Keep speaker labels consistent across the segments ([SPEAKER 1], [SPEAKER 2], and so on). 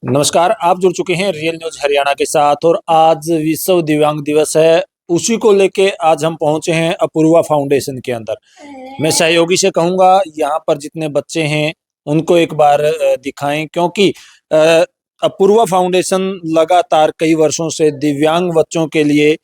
[SPEAKER 1] नमस्कार, आप जुड़ चुके हैं रियल न्यूज हरियाणा के साथ और आज विश्व दिव्यांग दिवस है। उसी को लेके आज हम पहुंचे हैं अपूर्वा फाउंडेशन के अंदर। मैं सहयोगी से कहूंगा यहाँ पर जितने बच्चे हैं उनको एक बार दिखाएं, क्योंकि अ, अपूर्वा फाउंडेशन लगातार कई वर्षों से दिव्यांग बच्चों के लिए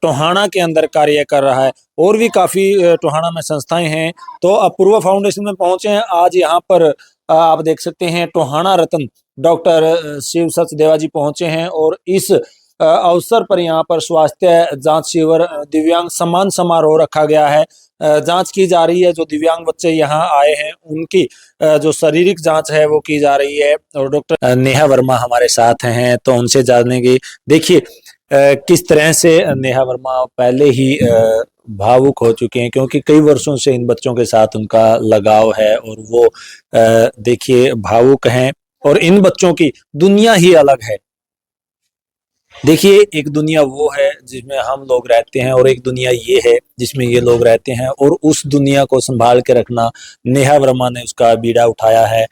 [SPEAKER 1] टोहाना के अंदर कार्य कर रहा है और भी काफी टोहाना में संस्थाएं हैं। तो अपूर्वा फाउंडेशन में पहुंचे हैं आज। यहाँ पर आप देख सकते हैं टोहाना रत्न डॉक्टर शिव सचदेवा जी पहुंचे हैं और इस अवसर पर यहाँ पर स्वास्थ्य जांच शिविर दिव्यांग सम्मान समारोह रखा गया है। जांच की जा रही है। जो दिव्यांग बच्चे यहाँ आए हैं उनकी जो शारीरिक जांच है वो की जा रही है और डॉक्टर नेहा वर्मा हमारे साथ हैं तो उनसे जानेंगे। देखिए किस तरह से नेहा वर्मा पहले ही भावुक हो चुके हैं, क्योंकि कई वर्षों से इन बच्चों के साथ उनका लगाव है और वो देखिए भावुक हैं और इन बच्चों की दुनिया ही अलग है। देखिए एक दुनिया वो है जिसमें हम लोग रहते हैं और एक दुनिया ये है जिसमें ये लोग रहते हैं और उस दुनिया को संभाल के रखना नेहा वर्मा ने उसका बीड़ा उठाया है।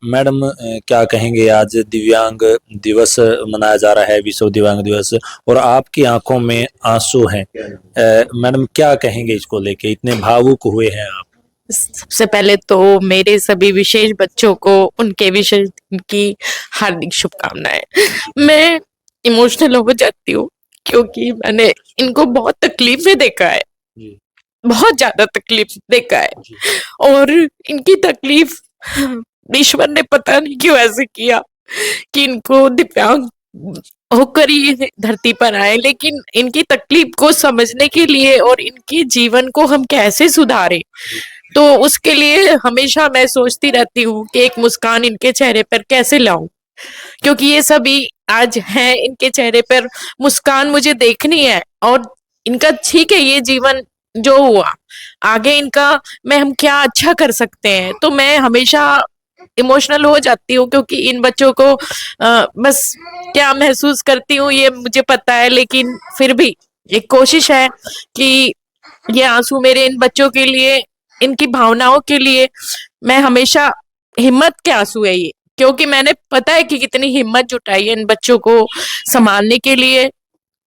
[SPEAKER 1] मैडम क्या कहेंगे, आज दिव्यांग दिवस मनाया जा रहा है, विश्व दिव्यांग दिवस, और आपकी आंखों में आंसू हैं। मैडम क्या कहेंगे इसको लेके, इतने भावुक हुए हैं आप?
[SPEAKER 2] सबसे पहले तो मेरे सभी विशेष बच्चों को उनके विशेष दिन की हार्दिक शुभकामनाएं। मैं इमोशनल हो जाती हूँ क्योंकि मैंने इनको बहुत तकलीफें देखा है,
[SPEAKER 1] जी,
[SPEAKER 2] बहुत ज्यादा तकलीफ देखा है।
[SPEAKER 1] जी,
[SPEAKER 2] और इनकी तकलीफ ईश्वर ने पता नहीं क्यों ऐसे किया कि इनको दिव्यांग होकर ये धरती पर आए, लेकिन इनकी तकलीफ को समझने के लिए और इनके जीवन को हम कैसे सुधारें, तो उसके लिए हमेशा मैं सोचती रहती हूँ कि एक मुस्कान इनके चेहरे पर कैसे लाऊं, क्योंकि ये सभी आज हैं, इनके चेहरे पर मुस्कान मुझे देखनी है। और इनका ठीक है, ये जीवन जो हुआ आगे इनका मैं हम क्या अच्छा कर सकते हैं, तो मैं हमेशा इमोशनल हो जाती हूँ क्योंकि इन बच्चों को बस क्या महसूस करती हूँ ये मुझे पता है, लेकिन फिर भी एक कोशिश है कि ये आंसू मेरे इन बच्चों के लिए, इनकी भावनाओं के लिए, मैं हमेशा हिम्मत के आंसू है ये, क्योंकि मैंने पता है कि कितनी हिम्मत जुटाई है इन बच्चों को संभालने के लिए।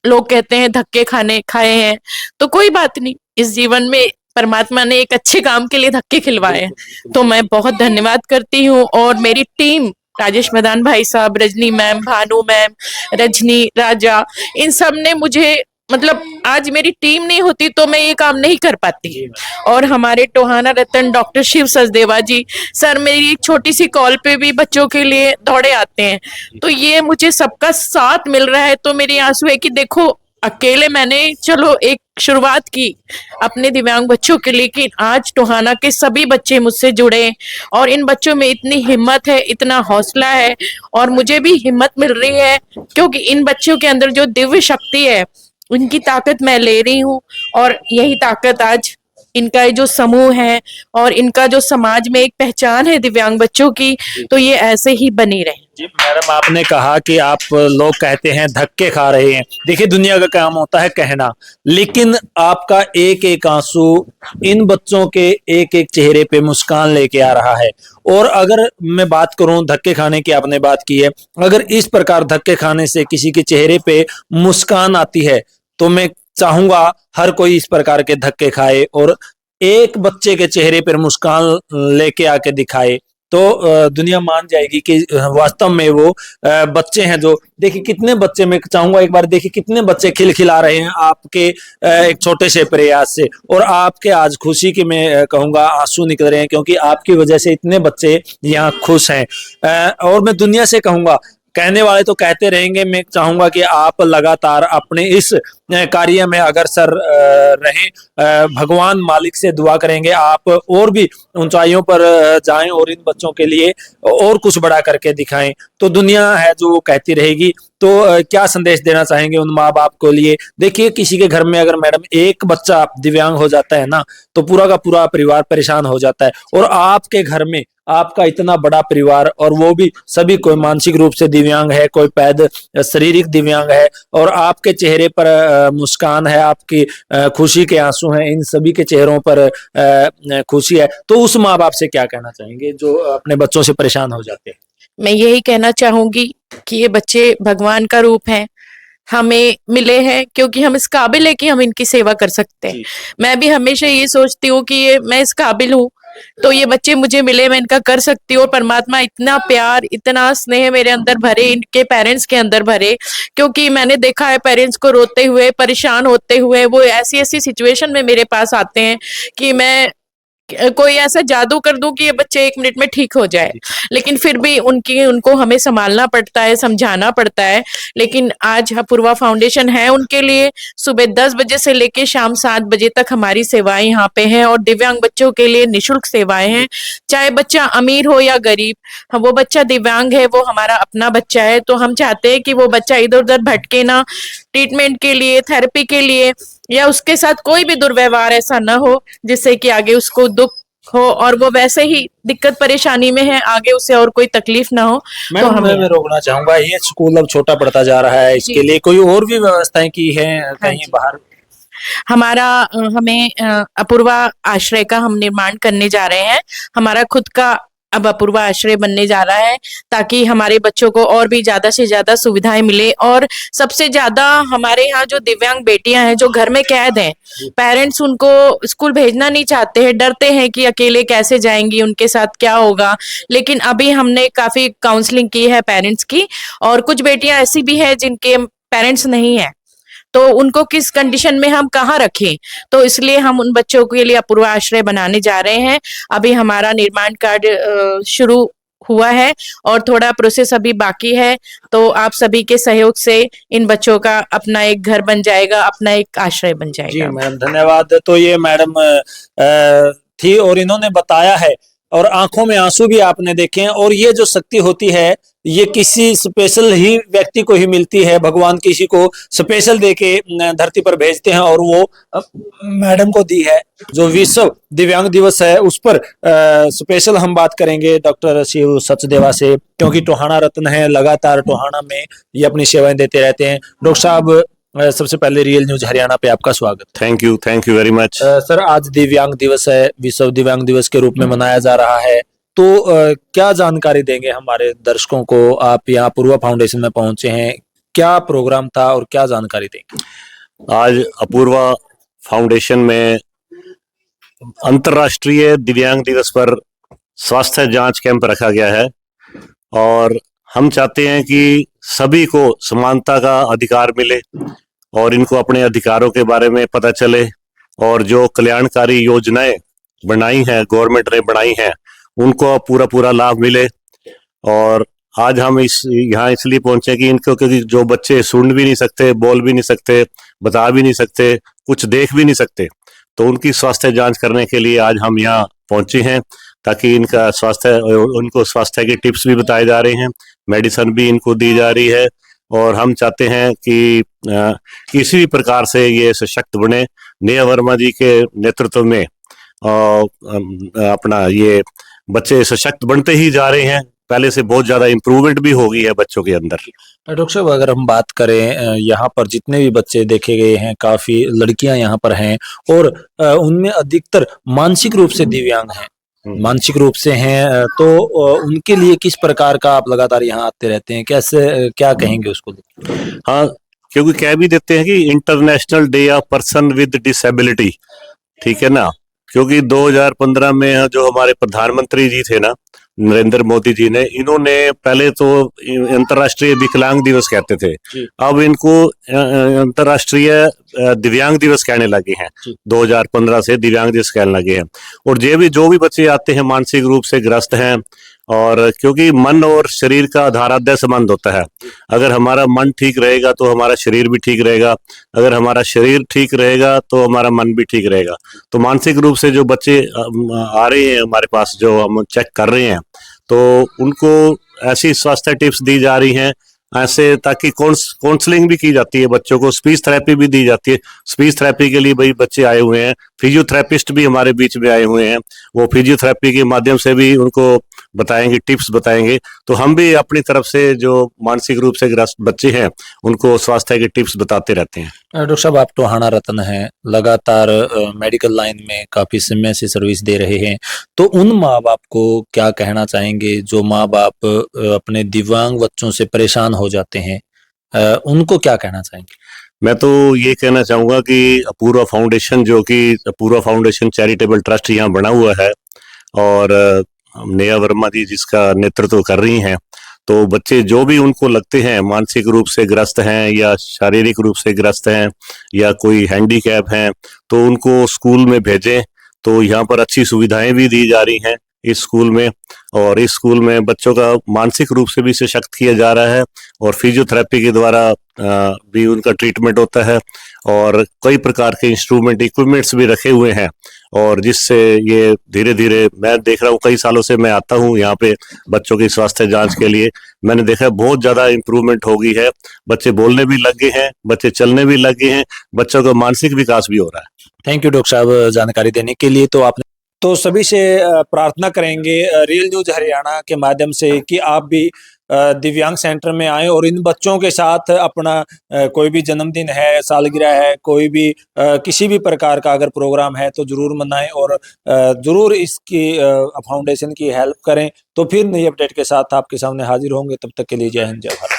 [SPEAKER 2] लोग कहते हैं धक्के खाने खाए हैं, तो कोई बात नहीं, इस जीवन में परमात्मा ने एक अच्छे काम के लिए धक्के खिलवाए हैं, तो मैं बहुत धन्यवाद करती हूँ। और मेरी टीम, राजेश मैदान भाई साहब, रजनी मैम, भानु मैम, रजनी, राजा, इन सब ने मुझे, मतलब आज मेरी टीम नहीं होती तो मैं ये काम नहीं कर पाती। और हमारे टोहाना रतन डॉक्टर शिव सचदेवा जी सर मेरी एक छोटी सी कॉल पे भी बच्चों के लिए दौड़े आते हैं, तो ये मुझे सबका साथ मिल रहा है। तो मेरे आंसू है कि देखो, अकेले मैंने चलो एक शुरुआत की अपने दिव्यांग बच्चों के लिए, लेकिन आज टोहाना के सभी बच्चे मुझसे जुड़े और इन बच्चों में इतनी हिम्मत है, इतना हौसला है, और मुझे भी हिम्मत मिल रही है क्योंकि इन बच्चों के अंदर जो दिव्य शक्ति है उनकी ताकत मैं ले रही हूँ। और यही ताकत आज इनका जो समूह है और इनका जो समाज में एक पहचान है दिव्यांग बच्चों की, तो ये ऐसे ही बनी रहे।
[SPEAKER 1] जी मैडम, आपने कहा कि आप लोग कहते हैं धक्के खा रहे हैं। देखिए दुनिया का काम होता है कहना, लेकिन आपका एक एक आंसू इन बच्चों के एक एक चेहरे पे मुस्कान लेके आ रहा है। और अगर मैं बात करूं धक्के खाने की, आपने बात की है, अगर इस प्रकार धक्के खाने से किसी के चेहरे पे मुस्कान आती है तो मैं चाहूंगा हर कोई इस प्रकार के धक्के खाए और एक बच्चे के चेहरे पर मुस्कान लेके आके दिखाए, तो दुनिया मान जाएगी कि वास्तव में वो बच्चे हैं। जो देखिए कितने बच्चे, मैं चाहूंगा एक बार देखिए कितने बच्चे खिलखिला रहे हैं आपके एक छोटे से प्रयास से, और आपके आज खुशी के मैं कहूंगा आंसू निकल रहे हैं, क्योंकि आपकी वजह से इतने बच्चे यहाँ खुश हैं। और मैं दुनिया से कहूंगा, कहने वाले तो कहते रहेंगे, मैं चाहूंगा कि आप लगातार अपने इस कार्य में अग्रसर रहें। भगवान मालिक से दुआ करेंगे आप और भी ऊंचाइयों पर जाएं और इन बच्चों के लिए और कुछ बड़ा करके दिखाएं, तो दुनिया है जो वो कहती रहेगी। तो क्या संदेश देना चाहेंगे उन माँ बाप को लिए? देखिए किसी के घर में अगर मैडम एक बच्चा दिव्यांग हो जाता है ना, तो पूरा का पूरा परिवार परेशान हो जाता है, और आपके घर में आपका इतना बड़ा परिवार और वो भी सभी कोई मानसिक रूप से दिव्यांग है, कोई पैद शारीरिक दिव्यांग है, और आपके चेहरे पर मुस्कान है, आपकी खुशी के आंसू हैं, इन सभी के चेहरों पर खुशी है, तो उस माँ बाप से क्या कहना चाहेंगे जो अपने बच्चों से परेशान हो जाते हैं?
[SPEAKER 2] मैं यही कहना चाहूंगी कि ये बच्चे भगवान का रूप हैं, हमें मिले हैं क्योंकि हम इस काबिल है कि हम इनकी सेवा कर सकते हैं।
[SPEAKER 1] जी।
[SPEAKER 2] मैं भी हमेशा ये सोचती हूँ कि ये मैं इस काबिल हूँ, तो ये बच्चे मुझे मिले, मैं इनका कर सकती हूँ। और परमात्मा इतना प्यार, इतना स्नेह मेरे अंदर भरे, इनके पेरेंट्स के अंदर भरे, क्योंकि मैंने देखा है पेरेंट्स को रोते हुए, परेशान होते हुए, वो ऐसी ऐसी सिचुएशन में मेरे पास आते हैं कि मैं कोई ऐसा जादू कर दूं कि ये बच्चे 1 मिनट में ठीक हो जाए, लेकिन फिर भी उनको हमें संभालना पड़ता है, समझाना पड़ता है। लेकिन आज अपूर्वा फाउंडेशन है उनके लिए। सुबह 10 बजे से लेके शाम 7 बजे तक हमारी सेवाएं यहाँ पे हैं, और दिव्यांग बच्चों के लिए निःशुल्क सेवाएं हैं। चाहे बच्चा अमीर हो या गरीब, वो बच्चा दिव्यांग है, वो हमारा अपना बच्चा है, तो हम चाहते हैं कि वो बच्चा इधर उधर भटके ना, ट्रीटमेंट के लिए, थेरेपी के लिए, या उसके साथ कोई भी दुर्व्यवहार ऐसा ना हो जिससे कि आगे उसको दुख हो, और वो वैसे ही दिक्कत परेशानी में है, आगे उसे और कोई तकलीफ ना हो। तो
[SPEAKER 1] मैडम
[SPEAKER 2] हमें
[SPEAKER 1] मैं रोकना चाहूंगा, ये स्कूल अब छोटा पड़ता जा रहा है, इसके
[SPEAKER 2] जी।
[SPEAKER 1] लिए कोई और भी व्यवस्थाएं की है
[SPEAKER 2] हाँ
[SPEAKER 1] कहीं
[SPEAKER 2] जी।
[SPEAKER 1] बाहर?
[SPEAKER 2] हमारा हमें अपूर्वा आश्रय का हम निर्माण करने जा रहे हैं। हमारा खुद का अब अपूर्वा आश्रय बनने जा रहा है, ताकि हमारे बच्चों को और भी ज्यादा से ज्यादा सुविधाएं मिले। और सबसे ज्यादा हमारे यहाँ जो दिव्यांग बेटियां हैं जो घर में कैद हैं, पेरेंट्स उनको स्कूल भेजना नहीं चाहते हैं, डरते हैं कि अकेले कैसे जाएंगी, उनके साथ क्या होगा। लेकिन अभी हमने काफी काउंसलिंग की है पेरेंट्स की, और कुछ बेटियां ऐसी भी है जिनके पेरेंट्स नहीं है, तो उनको किस कंडीशन में हम कहाँ रखें। तो इसलिए हम उन बच्चों के लिए अपूर्वा आश्रय बनाने जा रहे हैं। अभी हमारा निर्माण कार्य शुरू हुआ है और थोड़ा प्रोसेस अभी बाकी है, तो आप सभी के सहयोग से इन बच्चों का अपना एक घर बन जाएगा, अपना एक आश्रय बन
[SPEAKER 1] जी
[SPEAKER 2] जाएगा।
[SPEAKER 1] मैडम धन्यवाद। तो ये मैडम थी और इन्होंने बताया है, और आंखों में आंसू भी आपने देखे हैं। और ये जो शक्ति होती है ये किसी स्पेशल ही व्यक्ति को ही मिलती है, भगवान किसी को स्पेशल देके धरती पर भेजते हैं, और वो मैडम को दी है। जो विश्व दिव्यांग दिवस है उस पर स्पेशल हम बात करेंगे डॉक्टर शिव सचदेवा से, क्योंकि टोहाना रत्न है, लगातार टोहाना में ये अपनी सेवाएं देते रहते हैं। डॉक्टर साहब सबसे पहले रियल न्यूज हरियाणा पे आपका स्वागत।
[SPEAKER 3] Thank you very much.
[SPEAKER 1] Sir आज दिव्यांग दिवस है, विश्व दिव्यांग दिवस के रूप में मनाया जा रहा है, तो क्या जानकारी देंगे हमारे दर्शकों को? आप यहाँ अपूर्वा फाउंडेशन में पहुंचे हैं, क्या प्रोग्राम था और क्या जानकारी देंगे?
[SPEAKER 3] आज अपूर्वा फाउंडेशन में अंतर्राष्ट्रीय दिव्यांग दिवस पर स्वास्थ्य जांच कैंप रखा गया है, और हम चाहते हैं कि सभी को समानता का अधिकार मिले और इनको अपने अधिकारों के बारे में पता चले, और जो कल्याणकारी योजनाएं बनाई हैं, गवर्नमेंट ने बनाई हैं, उनको पूरा लाभ मिले। और आज हम यहाँ इसलिए पहुंचे कि इनको, क्योंकि जो बच्चे सुन भी नहीं सकते, बोल भी नहीं सकते, बता भी नहीं सकते, कुछ देख भी नहीं सकते, तो उनकी स्वास्थ्य जांच करने के लिए आज हम यहाँ पहुंचे हैं, ताकि इनका उनको स्वास्थ्य की टिप्स भी बताए जा रहे हैं, मेडिसिन भी इनको दी जा रही है। और हम चाहते हैं कि किसी भी प्रकार से ये सशक्त बने। नेहा वर्मा जी के नेतृत्व में अपना ये बच्चे सशक्त बनते ही जा रहे हैं, पहले से बहुत ज्यादा इम्प्रूवमेंट भी हो गई है बच्चों के अंदर।
[SPEAKER 1] डॉक्टर साहब अगर हम बात करें, यहाँ पर जितने भी बच्चे देखे गए हैं, काफी लड़कियां यहाँ पर हैं, और उनमें अधिकतर मानसिक रूप से दिव्यांग हैं, मानसिक रूप से हैं, तो उनके लिए किस प्रकार का आप लगातार यहाँ आते रहते हैं, कैसे क्या कहेंगे उसको?
[SPEAKER 3] हाँ, क्योंकि कह भी देते हैं कि international day of person with disability, ठीक है ना, क्योंकि 2015 में जो हमारे प्रधानमंत्री जी थे ना, नरेंद्र मोदी जी ने, इन्होंने पहले तो अंतर्राष्ट्रीय विकलांग दिवस कहते थे, अब इनको अंतर्राष्ट्रीय दिव्यांग दिवस कहने लगे हैं। 2015 से दिव्यांग दिवस कहने लगे हैं। और जो भी बच्चे आते हैं मानसिक रूप से ग्रस्त हैं, और क्योंकि मन और शरीर का आधाराध्य संबंध होता है, अगर हमारा मन ठीक रहेगा तो हमारा शरीर भी ठीक रहेगा, अगर हमारा शरीर ठीक रहेगा तो हमारा मन भी ठीक रहेगा। तो मानसिक रूप से जो बच्चे आ रहे हैं हमारे पास, जो हम चेक कर रहे हैं, तो उनको ऐसी स्वास्थ्य टिप्स दी जा रही हैं ऐसे, ताकि काउंसलिंग भी की जाती है, बच्चों को स्पीच थेरेपी भी दी जाती है। स्पीच थेरेपी के लिए भाई बच्चे आए हुए हैं, फिजियोथेरेपिस्ट भी हमारे बीच में आए हुए हैं, वो फिजियोथेरेपी के माध्यम से भी उनको बताएंगे, टिप्स बताएंगे, तो हम भी अपनी तरफ से जो मानसिक रूप से ग्रस्त बच्चे हैं उनको स्वास्थ्य के टिप्स बताते रहते हैं।
[SPEAKER 1] डॉक्टर साहब, आप टोहाना रत्न हैं, लगातार मेडिकल लाइन में काफी समय से सर्विस दे रहे हैं, तो उन माँ बाप को क्या कहना चाहेंगे जो माँ बाप अपने दिव्यांग बच्चों से परेशान हो जाते हैं, उनको क्या कहना चाहेंगे?
[SPEAKER 3] मैं तो ये कहना चाहूंगा कि अपूर्वा फाउंडेशन, जो कि अपूर्वा फाउंडेशन चैरिटेबल ट्रस्ट यहाँ बना हुआ है, और नेहा वर्मा जी जिसका नेतृत्व कर रही हैं, तो बच्चे जो भी उनको लगते हैं मानसिक रूप से ग्रस्त हैं या शारीरिक रूप से ग्रस्त हैं या कोई हैंडीकैप हैं, तो उनको स्कूल में भेजें। तो यहाँ पर अच्छी सुविधाएं भी दी जा रही हैं इस स्कूल में, और इस स्कूल में बच्चों का मानसिक रूप से भी सशक्त किया जा रहा है, और फिजियोथेरेपी के द्वारा भी उनका ट्रीटमेंट होता है, और कई प्रकार के इंस्ट्रूमेंट इक्विपमेंट्स भी रखे हुए हैं, और जिससे ये धीरे धीरे, मैं देख रहा हूँ कई सालों से मैं आता हूँ यहाँ पे बच्चों की स्वास्थ्य जांच के लिए, मैंने देखा है बहुत ज्यादा इम्प्रूवमेंट हो गई है, बच्चे बोलने भी लग गए हैं, बच्चे चलने भी लग गए हैं, बच्चों का मानसिक विकास भी हो रहा है।
[SPEAKER 1] थैंक यू डॉक्टर साहब जानकारी देने के लिए। तो आपने तो सभी से प्रार्थना करेंगे रियल न्यूज हरियाणा के माध्यम से कि आप भी दिव्यांग सेंटर में आए और इन बच्चों के साथ अपना कोई भी जन्मदिन है, सालगिरह है, कोई भी किसी भी प्रकार का अगर प्रोग्राम है तो जरूर मनाएं और जरूर इसकी फाउंडेशन की हेल्प करें। तो फिर नई अपडेट के साथ आपके सामने हाजिर होंगे, तब तक के लिए जय हिंद, जय भारत।